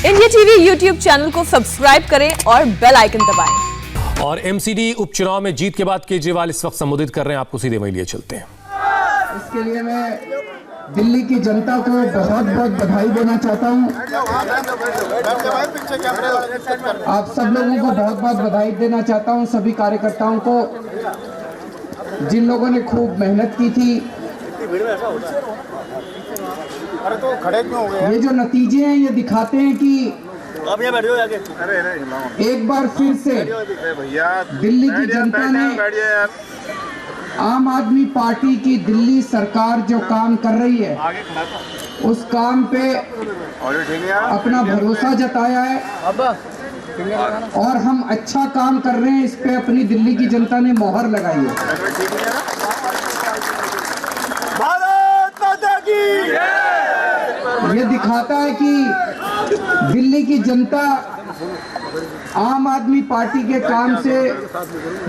India TV YouTube channel को subscribe करें और बेल आइकन दबाएं। और एमसीडी उपचुनाव में जीत के बाद केजरीवाल इस वक्त संबोधित कर रहे हैं, आपको सीधे वहीं लिए चलते हैं। इसके लिए मैं दिल्ली की जनता को बहुत बहुत बधाई देना चाहता हूं। आप सब लोगों को बहुत बहुत बधाई देना चाहता हूं, सभी कार्यकर्ताओं को, जिन लोगों ने खूब मेहनत की थी। अरे तो खड़े क्यों हो गए? ये जो नतीजे हैं ये दिखाते हैं कि एक बार फिर से दिल्ली की जनता ने आम आदमी पार्टी की दिल्ली सरकार जो काम कर रही है उस काम पे अपना भरोसा जताया है और हम अच्छा काम कर रहे हैं, इस पे अपनी दिल्ली की जनता ने मोहर लगाई है। ये दिखाता है कि दिल्ली की जनता आम आदमी पार्टी के काम से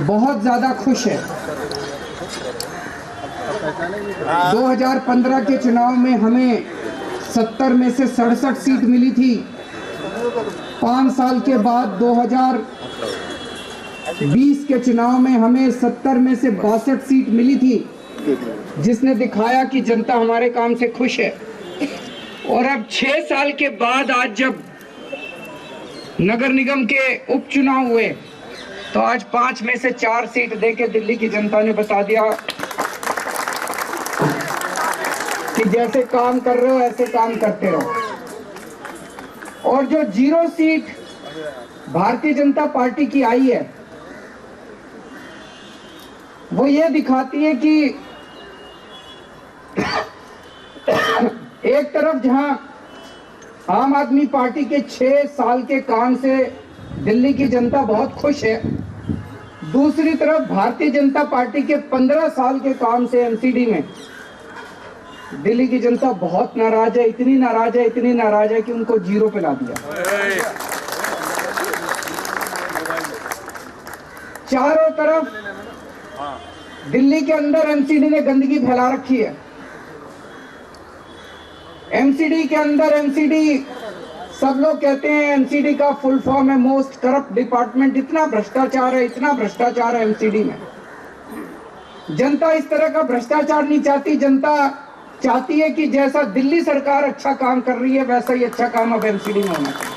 बहुत ज्यादा खुश है। 2015 के चुनाव में हमें 70 में से 67 सीट मिली थी। 5 साल के बाद 2020 के चुनाव में हमें 70 में से 62 सीट मिली थी, जिसने दिखाया कि जनता हमारे काम से खुश है। और अब 6 साल के बाद आज जब नगर निगम के उपचुनाव हुए तो आज 5 में से 4 सीट देके दिल्ली की जनता ने बता दिया कि जैसे काम कर रहे हो ऐसे काम करते रहो। और जो 0 सीट भारतीय जनता पार्टी की आई है वो ये दिखाती है कि एक तरफ जहां आम आदमी पार्टी के 6 साल के काम से दिल्ली की जनता बहुत खुश है, दूसरी तरफ भारतीय जनता पार्टी के 15 साल के काम से एमसीडी में दिल्ली की जनता बहुत नाराज है। इतनी नाराज है कि उनको 0 पे ला दिया। चारों तरफ दिल्ली के अंदर एमसीडी ने गंदगी फैला रखी है। एमसीडी के अंदर एमसीडी सब लोग कहते हैं एमसीडी का फुल फॉर्म है मोस्ट करप्ट डिपार्टमेंट। इतना भ्रष्टाचार है एमसीडी में। जनता इस तरह का भ्रष्टाचार नहीं चाहती। जनता चाहती है कि जैसा दिल्ली सरकार अच्छा काम कर रही है वैसा ही अच्छा काम अब एमसीडी में होना चाहिए।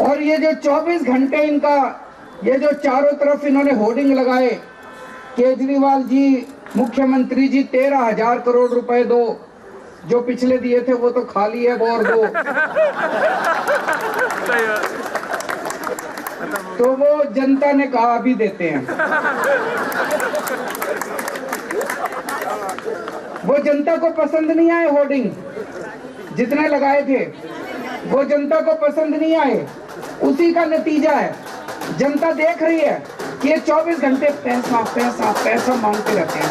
और ये जो 24 घंटे इनका ये जो चारों तरफ इन्होंने होर्डिंग लगाए, केजरीवाल जी मुख्यमंत्री जी 13,000 करोड़ रुपए दो, जो पिछले दिए थे वो तो खाली है, वो और दो। तो वो जनता ने कहा अभी देते हैं। वो जनता को पसंद नहीं आए होर्डिंग जितने लगाए थे, वो जनता को पसंद नहीं आए। उसी का नतीजा है जनता देख रही है कि ये 24 घंटे पैसा मांगते रहते हैं,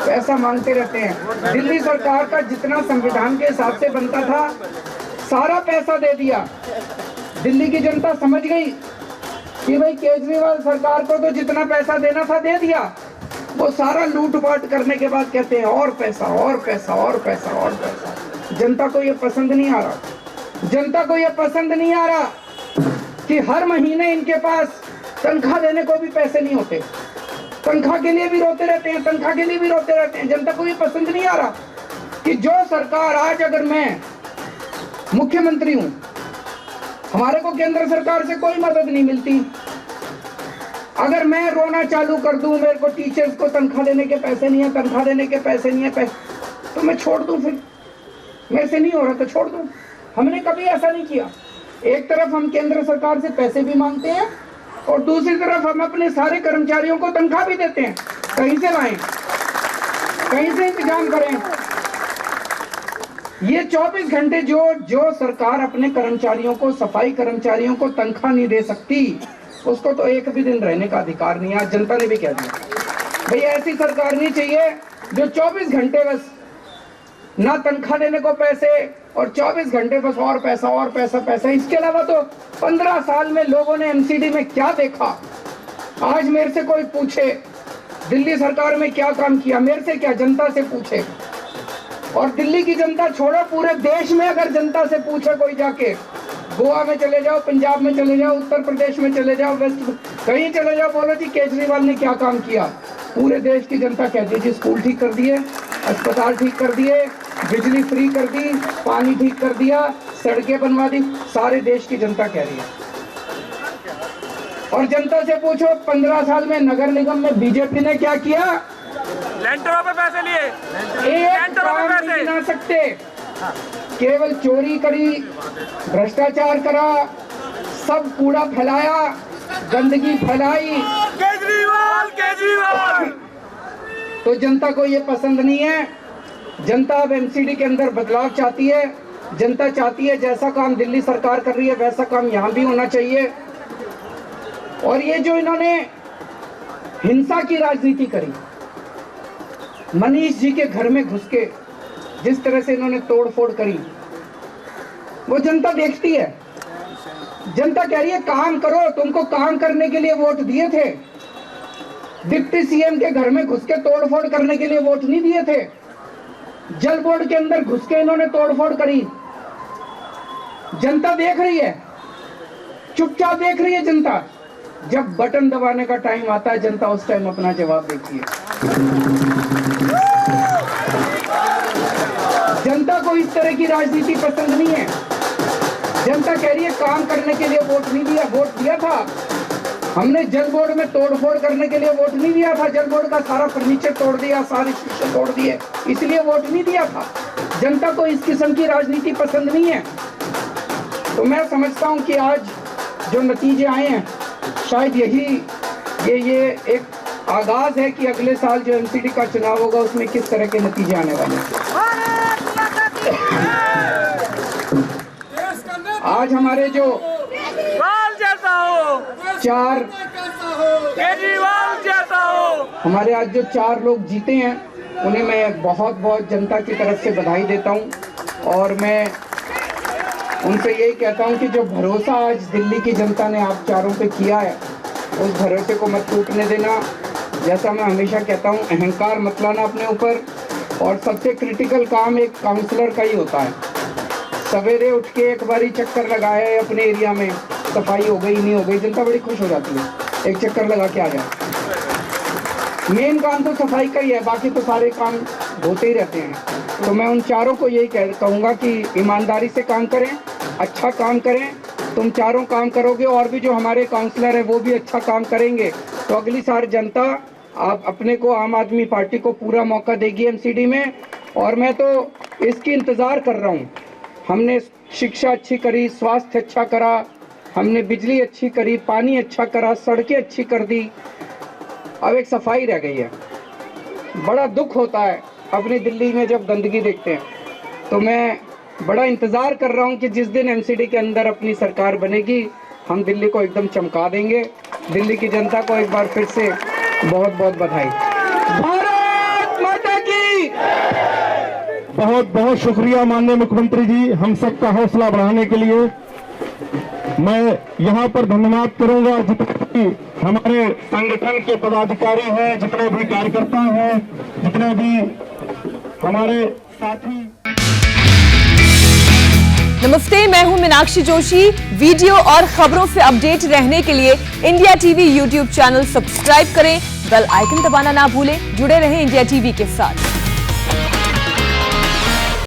पैसा मांगते रहते हैं। दिल्ली सरकार का जितना संविधान के हिसाब से बनता था सारा पैसा दे दिया। दिल्ली की जनता समझ गई कि भाई केजरीवाल सरकार को तो जितना पैसा देना था दे दिया। वो सारा लूटपाट करने के बाद कहते हैं और पैसा। जनता को ये पसंद नहीं आ रहा। जनता को ये पसंद नहीं आ रहा कि हर महीने इनके पास तनख्वाह देने को भी पैसे नहीं होते। तनख्वाह के लिए भी रोते रहते हैं। जनता को ये पसंद नहीं आ रहा कि जो सरकार आज, अगर मैं मुख्यमंत्री हूं, हमारे को केंद्र सरकार से कोई मदद नहीं मिलती। अगर मैं रोना चालू कर दूं, मेरे को टीचर्स को तनख्वाह देने के पैसे नहीं है, तो मैं छोड़ दूं। फिर मेरे से नहीं हो रहा तो छोड़ दूं। हमने कभी ऐसा नहीं किया। एक तरफ हम केंद्र सरकार से पैसे भी मांगते हैं और दूसरी तरफ हम अपने सारे कर्मचारियों को तनख्वाह भी देते हैं। कहीं से लाएं, कहीं से इंतजाम करें। ये 24 घंटे जो सरकार अपने कर्मचारियों को, सफाई कर्मचारियों को तनख्वाह नहीं दे सकती, उसको तो एक भी दिन रहने का अधिकार नहीं है। आज जनता ने भी कह दिया भाई ऐसी सरकार नहीं चाहिए जो 24 घंटे बस ना तनख्वाह देने को पैसे और 24 घंटे बस और पैसा। इसके अलावा तो 15 साल में लोगों ने एमसीडी में क्या देखा। आज मेरे से कोई पूछे दिल्ली सरकार में क्या काम किया, मेरे से क्या, जनता से पूछे। और दिल्ली की जनता छोड़ो, पूरे देश में अगर जनता से पूछे कोई जाके, गोवा में चले जाओ, पंजाब में चले जाओ, उत्तर प्रदेश में चले जाओ, वेस्ट कहीं चले जाओ, बोलो जी केजरीवाल ने क्या काम किया, पूरे देश की जनता कहती है जी स्कूल ठीक कर दिए, अस्पताल ठीक कर दिए, बिजली फ्री कर दी, पानी ठीक कर दिया, सड़कें बनवा दी, सारे देश की जनता कह रही है। और जनता से पूछो 15 साल में नगर निगम में बीजेपी ने क्या किया? लेंटरों पे पैसे लिए, एक काम नहीं गिना सकते, केवल चोरी करी, भ्रष्टाचार करा, सब कूड़ा फैलाया, गंदगी फैलाई। केजरीवाल केजरीवाल। तो जनता को ये पसंद नहीं है। जनता अब एमसीडी के अंदर बदलाव चाहती है। जनता चाहती है जैसा काम दिल्ली सरकार कर रही है वैसा काम यहाँ भी होना चाहिए। और ये जो इन्होंने हिंसा की राजनीति करी, मनीष जी के घर में घुस के जिस तरह से इन्होंने तोड़फोड़ करी, वो जनता देखती है। जनता कह रही है काम करो, तुमको काम करने के लिए वोट दिए थे। डिप्टी सीएम के घर में घुस के तोड़फोड़ करने के लिए वोट नहीं दिए थे। जल बोर्ड के अंदर घुस के इन्होंने तोड़फोड़ करी। जनता देख रही है, चुपचाप देख रही है जनता। जब बटन दबाने का टाइम आता है जनता उस टाइम अपना जवाब देती है। जनता को इस तरह की राजनीति पसंद नहीं है। जनता कह रही है काम करने के लिए वोट नहीं दिया। वोट दिया था हमने, जल बोर्ड में तोड़फोड़ करने के लिए वोट नहीं दिया था। जल बोर्ड का सारा फर्नीचर तोड़ दिया, सारे शीशे तोड़ दिए, इसलिए वोट नहीं दिया था। जनता को इस किस्म की राजनीति पसंद नहीं है। तो मैं समझता हूं कि आज जो नतीजे आए हैं, शायद ये एक आगाज है कि अगले साल जो एमसीडी का चुनाव होगा उसमें किस तरह के नतीजे आने वाले हैं। आज हमारे जो जैसा हो, चार केजरीवाल जैसा हो, हमारे आज जो 4 लोग जीते हैं उन्हें मैं बहुत बहुत जनता की तरफ से बधाई देता हूं। और मैं उनसे यही कहता हूं कि जो भरोसा आज दिल्ली की जनता ने आप चारों पे किया है उस भरोसे को मत टूटने देना। जैसा मैं हमेशा कहता हूं, अहंकार मत लाना अपने ऊपर। और सबसे क्रिटिकल काम एक काउंसलर का ही होता है। सवेरे उठ के एक बारी चक्कर लगाया है अपने एरिया में, सफाई हो गई नहीं हो गई, जनता बड़ी खुश हो जाती है, एक चक्कर लगा के आ जाए। मेन काम तो सफाई का ही है, बाकी तो सारे काम होते ही रहते हैं। तो मैं उन चारों को यही कहूँगा कि ईमानदारी से काम करें, अच्छा काम करें। तुम चारों काम करोगे और भी जो हमारे काउंसलर हैं वो भी अच्छा काम करेंगे, तो अगली सारी जनता आप अपने को, आम आदमी पार्टी को पूरा मौका देगी एमसीडी में। और मैं तो इसकी इंतज़ार कर रहा हूँ। हमने शिक्षा अच्छी करी, स्वास्थ्य अच्छा करा, हमने बिजली अच्छी करी, पानी अच्छा करा, सड़कें अच्छी कर दी। अब एक सफाई रह गई है। बड़ा दुख होता है अपनी दिल्ली में जब गंदगी देखते हैं। तो मैं बड़ा इंतज़ार कर रहा हूँ कि जिस दिन एमसीडी के अंदर अपनी सरकार बनेगी हम दिल्ली को एकदम चमका देंगे। दिल्ली की जनता को एक बार फिर से बहुत बहुत बधाई। भारत माता की बहुत बहुत शुक्रिया माननीय मुख्यमंत्री जी, हम सबका हौसला बढ़ाने के लिए। मैं यहाँ पर धन्यवाद करूंगा जितने भी हमारे संगठन के पदाधिकारी हैं, जितने भी कार्यकर्ता हैं, जितने भी हमारे साथी। नमस्ते, मैं हूं मीनाक्षी जोशी। वीडियो और खबरों से अपडेट रहने के लिए India TV YouTube channel subscribe करें, बेल आइकन दबाना ना भूलें। जुड़े रहें इंडिया टीवी के साथ।